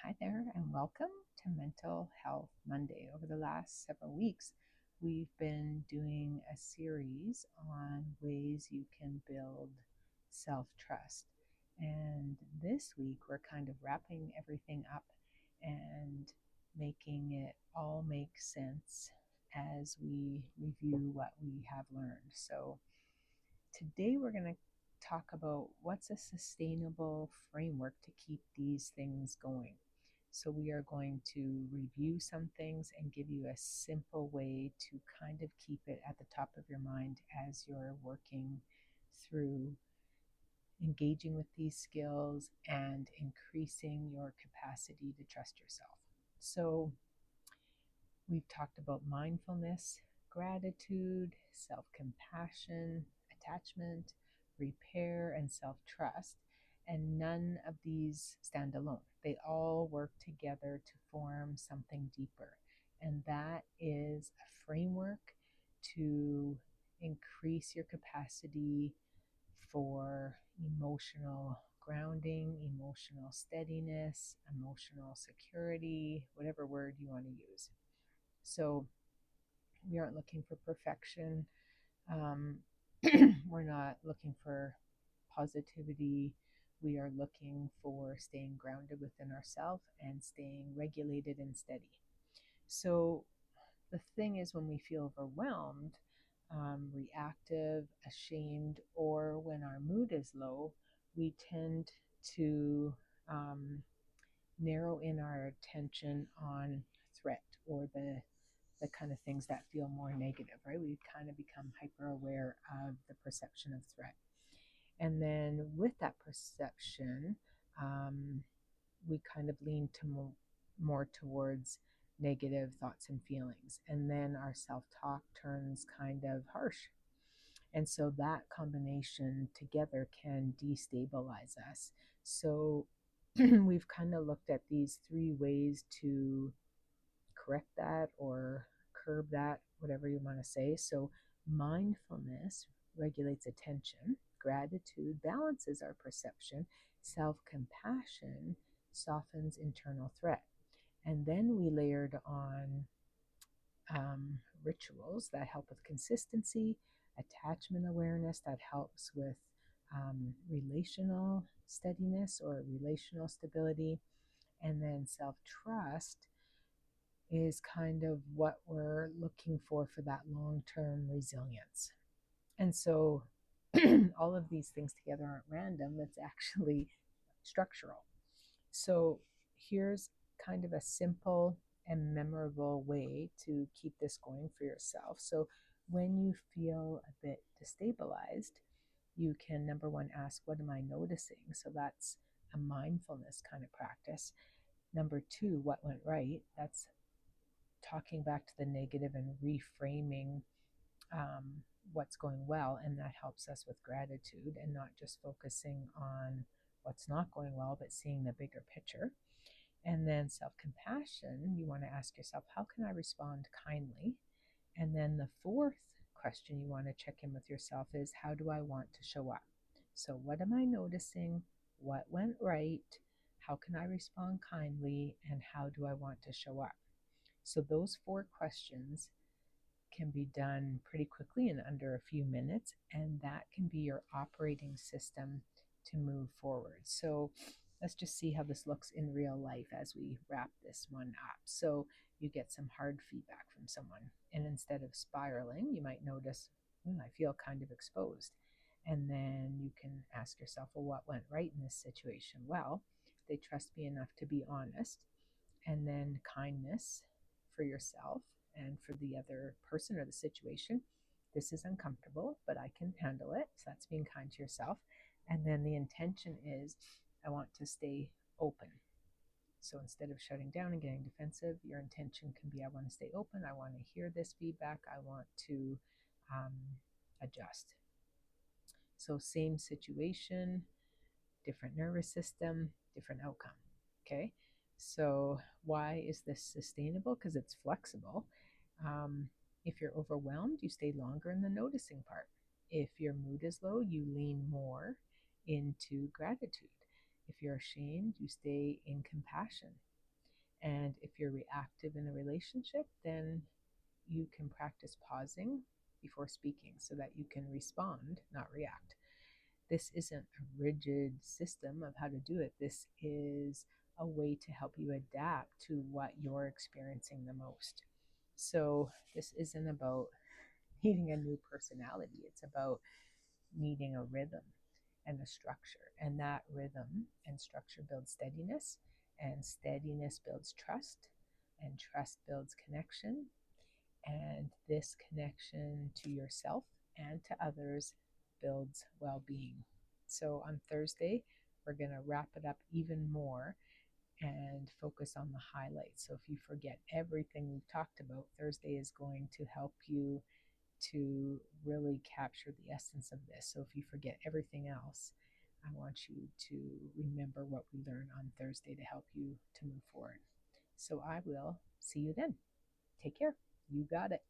Hi there, and welcome to Mental Health Monday. Over the last several weeks, we've been doing a series on ways you can build self trust. And this week, we're kind of wrapping everything up and making it all make sense as we review what we have learned. So, today, we're going to talk about what's a sustainable framework to keep these things going. So, we are going to review some things and give you a simple way to kind of keep it at the top of your mind as you're working through engaging with these skills and increasing your capacity to trust yourself. So, we've talked about mindfulness, gratitude, self compassion, attachment, repair, and self trust. And none of these stand alone. They all work together to form something deeper. And that is a framework to increase your capacity for emotional grounding, emotional steadiness, emotional security, whatever word you want to use. So we aren't looking for perfection. Um, we're not looking for positivity. We are looking for staying grounded within ourselves and staying regulated and steady. So the thing is, when we feel overwhelmed, reactive, ashamed, or when our mood is low, we tend to um, narrow in our attention on threat or the kind of things that feel more negative, right? We kind of become hyper aware of the perception of threat. And then with that perception, um, we kind of lean to more towards negative thoughts and feelings. And then our self talk turns kind of harsh. And so that combination together can destabilize us. So we've kind of looked at these three ways to correct that or curb that, whatever you want to say. So, mindfulness regulates attention, gratitude balances our perception, self compassion softens internal threat. And then we layered on rituals that help with consistency, attachment awareness that helps with relational steadiness or relational stability, and then self trust is kind of what we're looking for that long term resilience. And so all of these things together aren't random, it's actually structural. So here's kind of a simple and memorable way to keep this going for yourself. So when you feel a bit destabilized, you can, number one, ask, what am I noticing? So that's a mindfulness kind of practice. Number two, what went right? That's talking back to the negative and reframing what's going well. And that helps us with gratitude and not just focusing on what's not going well, but seeing the bigger picture. And then self compassion, you want to ask yourself, how can I respond kindly? And then the fourth question you want to check in with yourself is, how do I want to show up? So, what am I noticing? What went right? How can I respond kindly? And how do I want to show up? So, those four questions can be done pretty quickly in under a few minutes, and that can be your operating system to move forward. So let's just see how this looks in real life as we wrap this one up. So you get some hard feedback from someone, and instead of spiraling, you might notice, I feel kind of exposed. And then you can ask yourself, well, what went right in this situation? Well, they trust me enough to be honest. And then kindness for yourself and for the other person or the situation. This is uncomfortable, but I can handle it. So that's being kind to yourself. And then the intention is, I want to stay open. So instead of shutting down and getting defensive, your intention can be, I want to stay open. I want to hear this feedback. I want to um, adjust. So same situation, different nervous system, different outcome. Okay. So why is this sustainable? Because it's flexible. Um, if you're overwhelmed, you stay longer in the noticing part. If your mood is low, you lean more into gratitude. If you're ashamed, you stay in compassion. And if you're reactive in a relationship, then you can practice pausing before speaking so that you can respond, not react. This isn't a rigid system of how to do it. This is a way to help you adapt to what you're experiencing the most. So, this isn't about needing a new personality, it's about needing a rhythm and a structure. And that rhythm and structure builds steadiness, and steadiness builds trust, and trust builds connection. And this connection to yourself and to others builds well being. So on Thursday, we're going to wrap it up even more and focus on the highlights. So if you forget everything we've talked about, Thursday is going to help you to really capture the essence of this. So if you forget everything else, I want you to remember what we learned on Thursday to help you to move forward. So I will see you then. Take care. You got it.